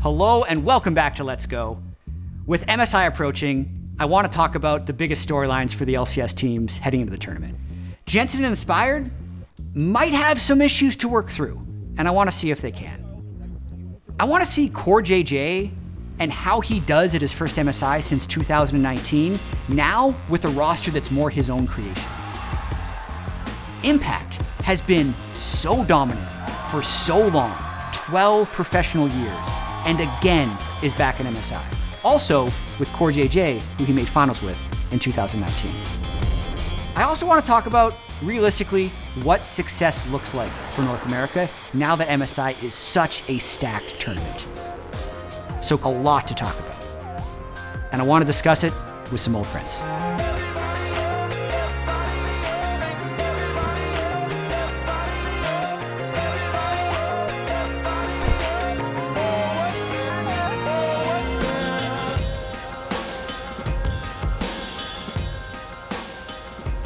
Hello and welcome back to Let's Go. With MSI approaching, I want to talk about the biggest storylines for the LCS teams heading into the tournament. Jensen and Inspired might have some issues to work through, and I want to see if they can. I want to see Core JJ and how he does at his first MSI since 2019, now with a roster that's more his own creation. Impact has been so dominant for so long, 12 professional years, and again is back in MSI. Also with Core JJ, who he made finals with in 2019. I also want to talk about, realistically, what success looks like for North America now that MSI is such a stacked tournament. So a lot to talk about. And I want to discuss it with some old friends.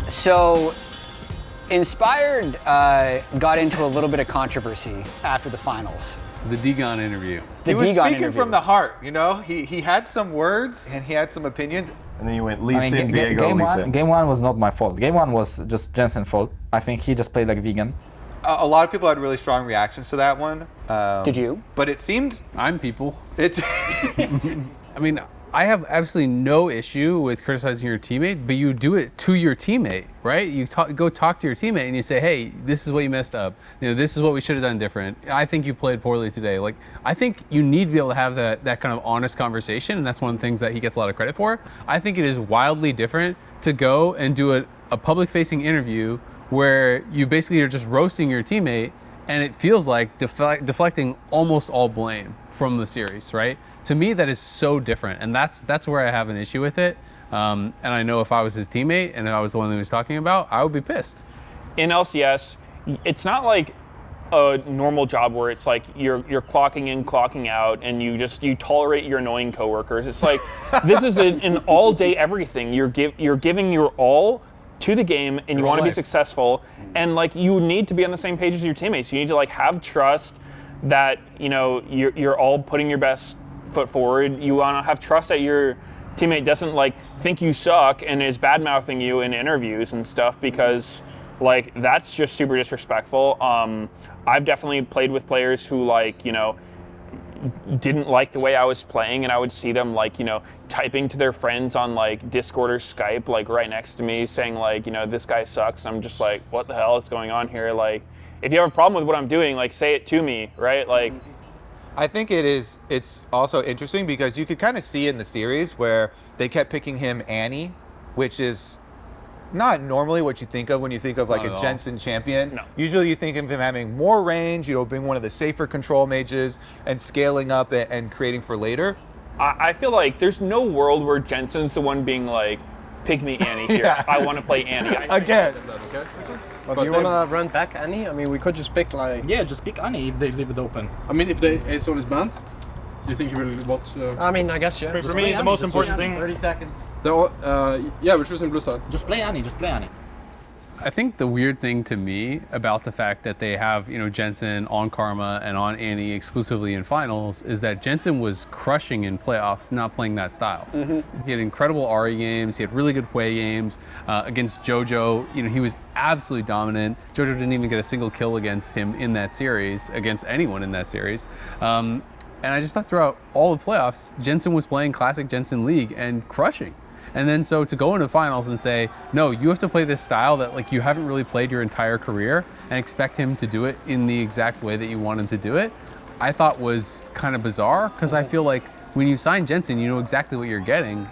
So, Inspired got into a little bit of controversy after the finals. The dGon interview. He was speaking from the heart, you know? He had some words and he had some opinions. And then you went Lee Sin, Diego, Lee Sin. Game one was not my fault. Game one was just Jensen's fault. I think he just played like vegan. A lot of people had really strong reactions to that one. Did you? But it seemed... I'm people. It's... I mean, I have absolutely no issue with criticizing your teammate, but you do it to your teammate, right? You go talk to your teammate and you say, hey, this is what you messed up. You know, this is what we should have done different. I think you played poorly today. Like, I think you need to be able to have that kind of honest conversation, and that's one of the things that he gets a lot of credit for. I think it is wildly different to go and do a public-facing interview where you basically are just roasting your teammate, and it feels like deflecting almost all blame from the series, right? To me, that is so different, and that's where I have an issue with it. And I know if I was his teammate and I was the one that he was talking about, I would be pissed. In LCS, it's not like a normal job where it's like you're clocking in, clocking out, and you tolerate your annoying coworkers. It's like this is an all-day everything. You're giving your all to the game, and you want to be successful, and like you need to be on the same page as your teammates. You need to like have trust that you're all putting your best foot forward. You want to have trust that your teammate doesn't like think you suck and is bad mouthing you in interviews and stuff, because like that's just super disrespectful. I've definitely played with players who like didn't like the way I was playing, and I would see them like typing to their friends on like Discord or Skype like right next to me saying like this guy sucks. I'm just like, what the hell is going on here? Like, if you have a problem with what I'm doing, like say it to me, right? Like, I think it's also interesting because you could kind of see in the series where they kept picking him Annie, which is not normally what you think of when you think of like a Jensen champion. No. Usually you think of him having more range, being one of the safer control mages and scaling up and creating for later. I feel like there's no world where Jensen's the one being like, pick me Annie here. Yeah. I want to play Annie. Again. But do you want to run back Annie? I mean, we could just pick like... Yeah, just pick Annie if they leave it open. I mean, if the Azael is banned, do you think you will watch? I mean, I guess, yeah. For me, the most important thing... 30 seconds. Yeah, we're choosing blue side. Just play Annie, just play Annie. I think the weird thing to me about the fact that they have, Jensen on Karma and on Annie exclusively in finals is that Jensen was crushing in playoffs, not playing that style. He had incredible Ahri games, he had really good Hwei games. Against JoJo, he was absolutely dominant. JoJo didn't even get a single kill against him in that series, against anyone in that series. And I just thought throughout all the playoffs, Jensen was playing classic Jensen League and crushing. And then so to go into finals and say, no, you have to play this style that like you haven't really played your entire career and expect him to do it in the exact way that you want him to do it, I thought was kind of bizarre, because I feel like when you sign Jensen, you know exactly what you're getting.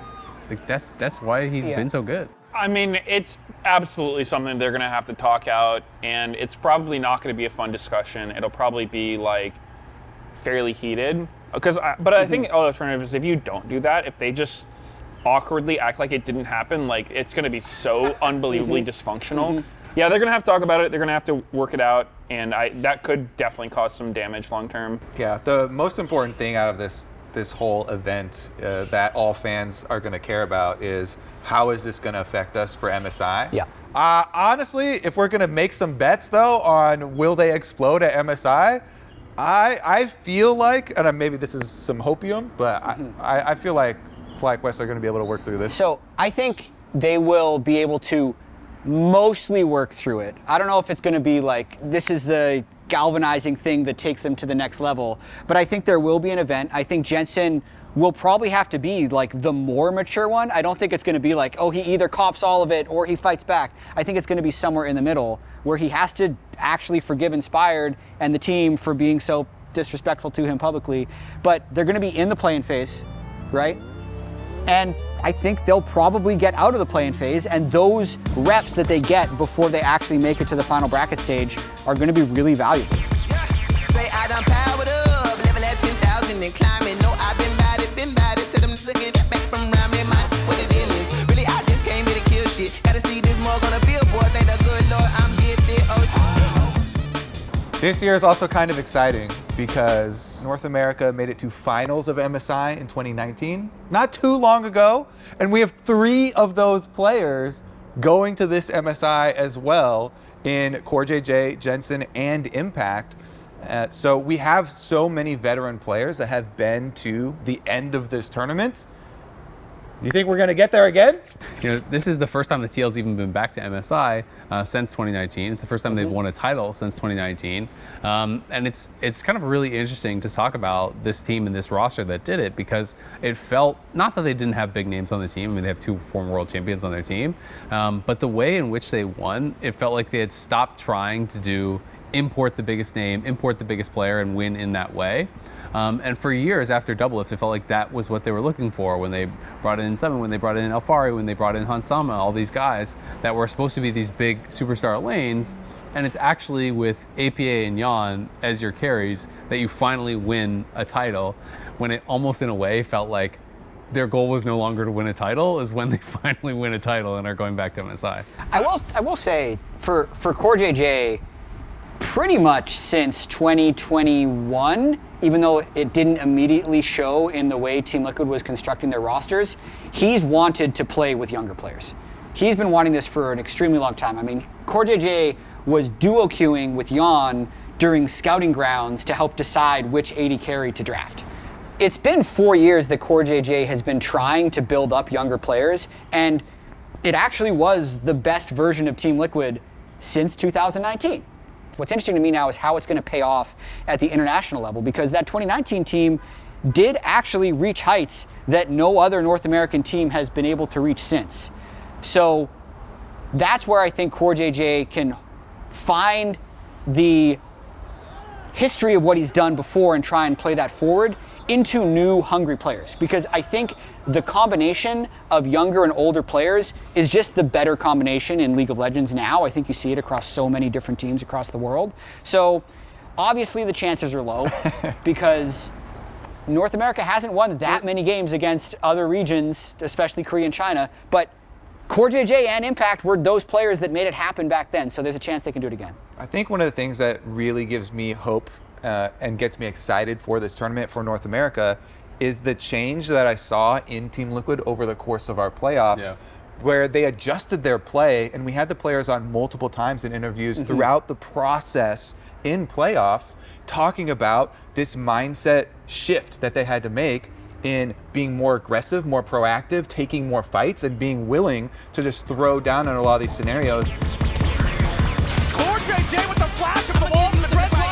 Like that's why he's been so good. I mean, it's absolutely something they're gonna have to talk out, and it's probably not gonna be a fun discussion. It'll probably be like fairly heated, but I think the alternative is if you don't do that, if they just awkwardly act like it didn't happen, like it's going to be so unbelievably dysfunctional. Yeah, they're going to have to talk about it. They're going to have to work it out, and that could definitely cause some damage long term. Yeah, the most important thing out of this whole event that all fans are going to care about is how is this going to affect us for MSI? Yeah. Honestly, if we're going to make some bets though on will they explode at MSI, I feel like, and maybe this is some hopium, but I feel like FlyQuest are going to be able to work through this. So I think they will be able to mostly work through it. I don't know if it's going to be like, this is the galvanizing thing that takes them to the next level, but I think there will be an event. I think Jensen will probably have to be like the more mature one. I don't think it's going to be like, oh, he either cops all of it or he fights back. I think it's going to be somewhere in the middle where he has to actually forgive Inspired and the team for being so disrespectful to him publicly, but they're going to be in the play-in phase, right? And I think they'll probably get out of the play-in phase, and those reps that they get before they actually make it to the final bracket stage are going to be really valuable. Say I done powered up, level at 10,000 and climbing. No, I've been bad it, to them looking back from around me. Mind what it is. Really, I just came here to kill shit. Gotta see this more gonna billboard. Thank the good Lord, I'm gifted. This year is also kind of exciting because North America made it to finals of MSI in 2019, not too long ago, and we have 3 of those players going to this MSI as well in CoreJJ, Jensen, and Impact. So we have so many veteran players that have been to the end of this tournament. You think we're going to get there again? You know, this is the first time the TL's even been back to MSI since 2019. It's the first time they've won a title since 2019. And it's kind of really interesting to talk about this team and this roster that did it, because it felt, not that they didn't have big names on the team, I mean, they have 2 former world champions on their team, but the way in which they won, it felt like they had stopped trying to import the biggest name, import the biggest player, and win in that way. And for years after Doublelift, it felt like that was what they were looking for when they brought in Seven, when they brought in Alfari, when they brought in Hansama, all these guys that were supposed to be these big superstar lanes. And it's actually with APA and Jan as your carries that you finally win a title, when it almost in a way felt like their goal was no longer to win a title, is when they finally win a title and are going back to MSI. I will say, for CoreJJ, pretty much since 2021, even though it didn't immediately show in the way Team Liquid was constructing their rosters, he's wanted to play with younger players. He's been wanting this for an extremely long time. I mean, CoreJJ was duo queuing with Jan during scouting grounds to help decide which AD carry to draft. It's been 4 years that CoreJJ has been trying to build up younger players, and it actually was the best version of Team Liquid since 2019. What's interesting to me now is how it's going to pay off at the international level, because that 2019 team did actually reach heights that no other North American team has been able to reach since. So that's where I think CoreJJ can find the history of what he's done before and try and play that forward into new hungry players, because I think the combination of younger and older players is just the better combination in League of Legends now. I think you see it across so many different teams across the world. So obviously the chances are low because North America hasn't won that many games against other regions, especially Korea and China, but CoreJJ and Impact were those players that made it happen back then, so there's a chance they can do it again. I think one of the things that really gives me hope and gets me excited for this tournament for North America is the change that I saw in Team Liquid over the course of our playoffs, where they adjusted their play, and we had the players on multiple times in interviews throughout the process in playoffs talking about this mindset shift that they had to make in being more aggressive, more proactive, taking more fights, and being willing to just throw down in a lot of these scenarios. It's CoreJJ with the flash of the ball from the red line.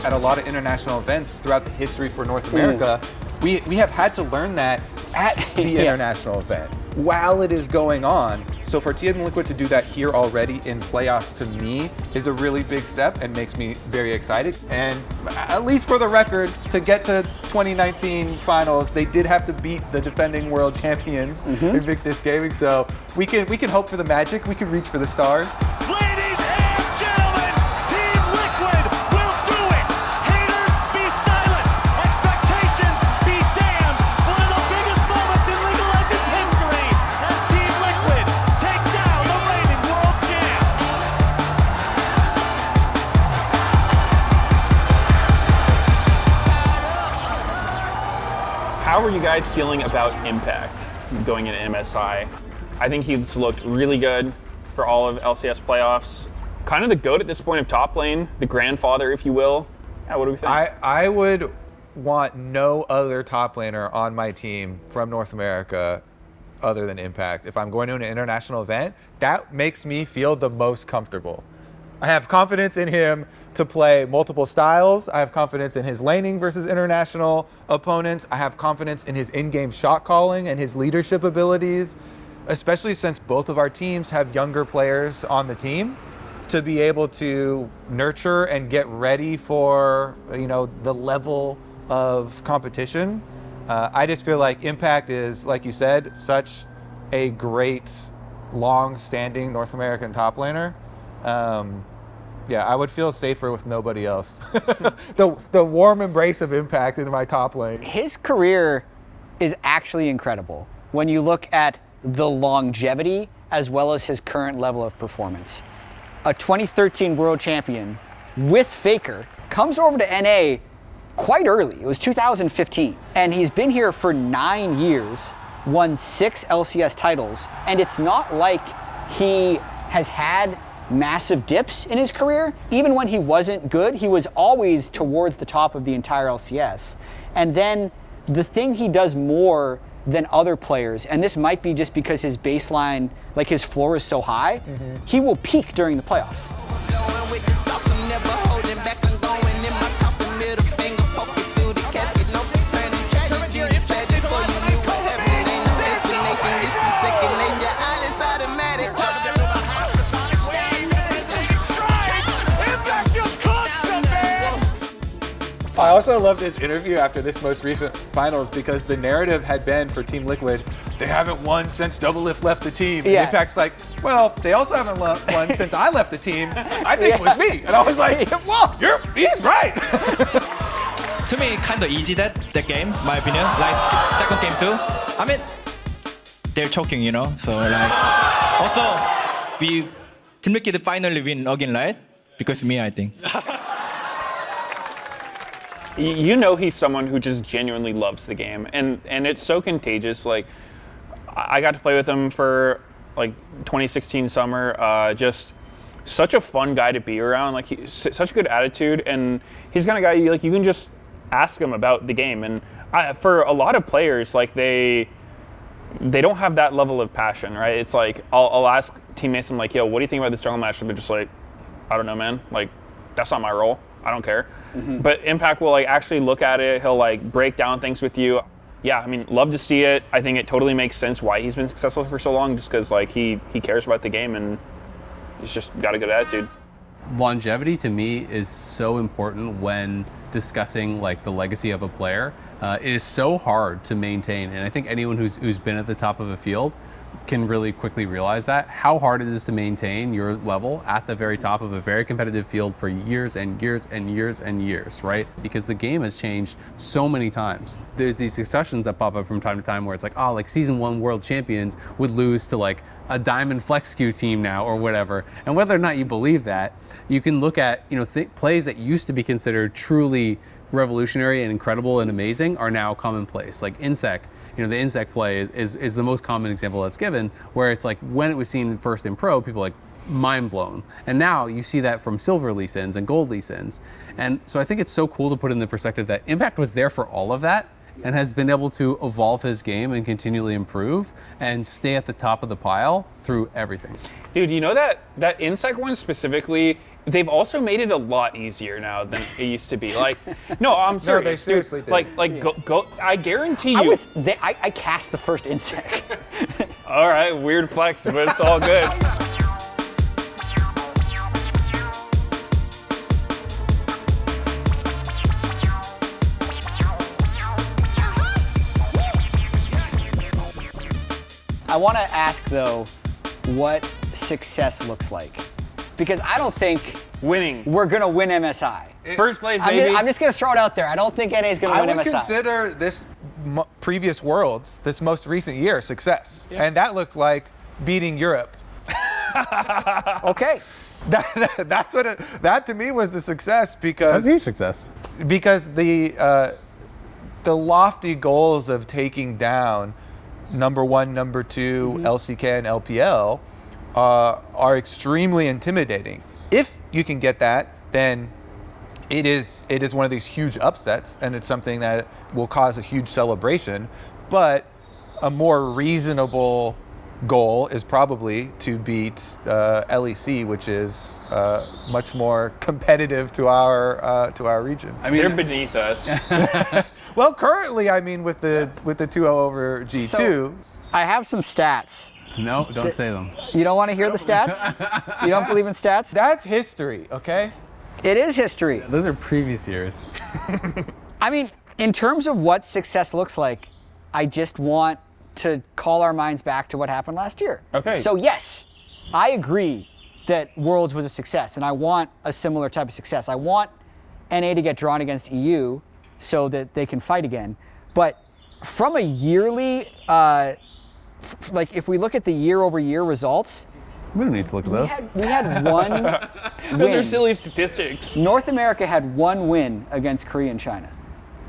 At a lot of international events throughout the history for North America, we have had to learn that at the international event while it is going on. So for Team Liquid to do that here already in playoffs, to me, is a really big step and makes me very excited. And at least for the record, to get to 2019 finals, they did have to beat the defending world champions Invictus Gaming. So we can hope for the magic. We can reach for the stars. Ladies and gentlemen, Team Liquid will do it. Haters, be silent. Expectations, be damned. One of the biggest moments in League of Legends history as Team Liquid take down the reigning world champ. how are you guys feeling about Impact going into MSI? I think he's looked really good for all of LCS playoffs. Kind of the GOAT at this point of top lane, the grandfather, if you will. Yeah, what do we think? I would want no other top laner on my team from North America other than Impact. If I'm going to an international event, that makes me feel the most comfortable. I have confidence in him to play multiple styles. I have confidence in his laning versus international opponents. I have confidence in his in-game shot calling and his leadership abilities, especially since both of our teams have younger players on the team to be able to nurture and get ready for, the level of competition. I just feel like Impact is, like you said, such a great, long-standing North American top laner. I would feel safer with nobody else. The warm embrace of Impact in my top lane. His career is actually incredible when you look at the longevity as well as his current level of performance. A 2013 world champion with Faker comes over to NA quite early. It was 2015. And he's been here for 9 years, won 6 LCS titles, and it's not like he has had massive dips in his career. Even when he wasn't good, he was always towards the top of the entire LCS. And then the thing he does more than other players, and this might be just because his baseline, like his floor is so high, he will peak during the playoffs. I also loved his interview after this most recent finals because the narrative had been for Team Liquid, they haven't won since Doublelift left the team. And Impact's like, well, they also haven't won since I left the team. I think it was me. And I was like, well, he's right. To me, kind of easy that game, my opinion. Like second game too. I mean, they're choking, So like, also, Team Liquid finally win again, right? Because of me, I think. He's someone who just genuinely loves the game, and it's so contagious. Like, I got to play with him for like 2016 summer. Just such a fun guy to be around. Like, he's such a good attitude, and he's the kind of guy you can just ask him about the game. And for a lot of players, like they don't have that level of passion, right? It's like I'll ask teammates, I'm like, yo, what do you think about this jungle match? And they're just like, I don't know, man. Like, that's not my role. I don't care. But Impact will actually look at it. He'll break down things with you. Yeah, I mean, love to see it. I think it totally makes sense why he's been successful for so long, just because he cares about the game and he's just got a good attitude. Longevity to me is so important when discussing the legacy of a player. It is so hard to maintain, and I think anyone who's been at the top of a field can really quickly realize that, how hard it is to maintain your level at the very top of a very competitive field for years and years and years and years, right? Because the game has changed so many times. There's these discussions that pop up from time to time where it's like, season 1 world champions would lose to a diamond flex SKU team now or whatever. And whether or not you believe that, you can look at plays that used to be considered truly revolutionary and incredible and amazing are now commonplace. Like Insec, the Insec play is the most common example that's given, where it's like when it was seen first in pro, people are mind blown. And now you see that from silver Lee Sins and gold Lee Sins. And so I think it's so cool to put in the perspective that Impact was there for all of that and has been able to evolve his game and continually improve and stay at the top of the pile through everything. Dude, that Insec one specifically, they've also made it a lot easier now than it used to be. No, I'm serious. No, they seriously did. Go. I guarantee you. I cast the first Insec. All right, weird flex, but it's all good. I want to ask, though, what success looks like. Because I don't think winning. We're going to win MSI. First place, baby. I'm just going to throw it out there. I don't think NA is going to win MSI. I would consider this previous Worlds, this most recent year, success. Yeah. And that looked like beating Europe. Okay. That to me was a success because... That's a huge success. Because the the lofty goals of taking down number 1, number 2, LCK and LPL are extremely intimidating. If you can get that, then it is one of these huge upsets, and it's something that will cause a huge celebration. But a more reasonable goal is probably to beat LEC, which is much more competitive to our region. I mean, they're beneath us. Well, currently, I mean, with the 2-0 over G2. So, I have some stats. No, don't say them. You don't want to hear the stats? You don't believe in stats? That's history, okay? It is history. Those are previous years. I mean, in terms of what success looks like, I just want to call our minds back to what happened last year. Okay. So yes, I agree that Worlds was a success, and I want a similar type of success. I want NA to get drawn against EU so that they can fight again. But from a yearly, like if we look at the year-over-year results, We don't need to look at those. we had one Those win. are silly statistics. North America had one win against Korea and China.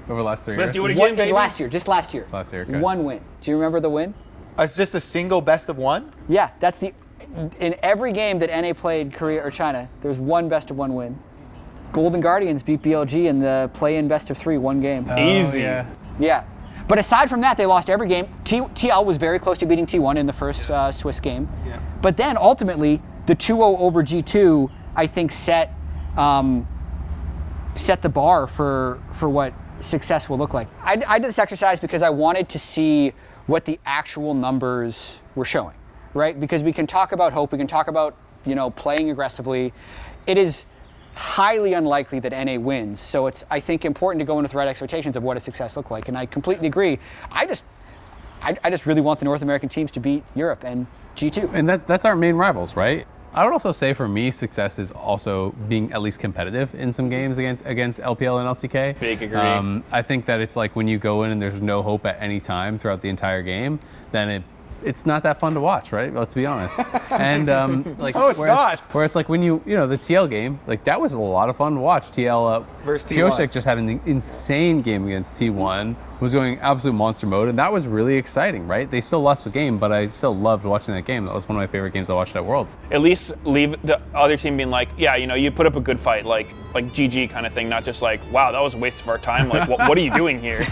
Over the last 3 Let's years. do it again, One, baby. last year, just last year. Last year, okay. One win. Do you remember the win? It's just a single best of 1? Yeah, that's in every game that NA played Korea or China, there's one best of 1 win. Golden Guardians beat BLG in the play-in best of 3, 1 game. Easy. Yeah. Yeah. But aside from that, they lost every game. TL was very close to beating T1 in the first Swiss game. Yeah. But then ultimately, the 2-0 over G2, I think set the bar for what success will look like. I did this exercise because I wanted to see what the actual numbers were showing, right? Because we can talk about hope, we can talk about, playing aggressively. It is highly unlikely that NA wins, so it's, I think, important to go in with the right expectations of what a success looked like, and I completely agree. I just really want the North American teams to beat Europe and G2. And that's our main rivals, right? I would also say for me, success is also being at least competitive in some games against LPL and LCK. Big agree. I think that it's like when you go in and there's no hope at any time throughout the entire game, then it's not that fun to watch, right? Let's be honest. And like, Oh, it's not. Where it's like when the TL game, like that was a lot of fun to watch. TL Versus T1. Piosek just had an insane game against T1, was going absolute monster mode, and that was really exciting, right? They still lost the game, but I still loved watching that game. That was one of my favorite games I watched at Worlds. At least leave the other team being like, yeah, you put up a good fight, like GG kind of thing, not just like, wow, that was a waste of our time. Like, what are you doing here?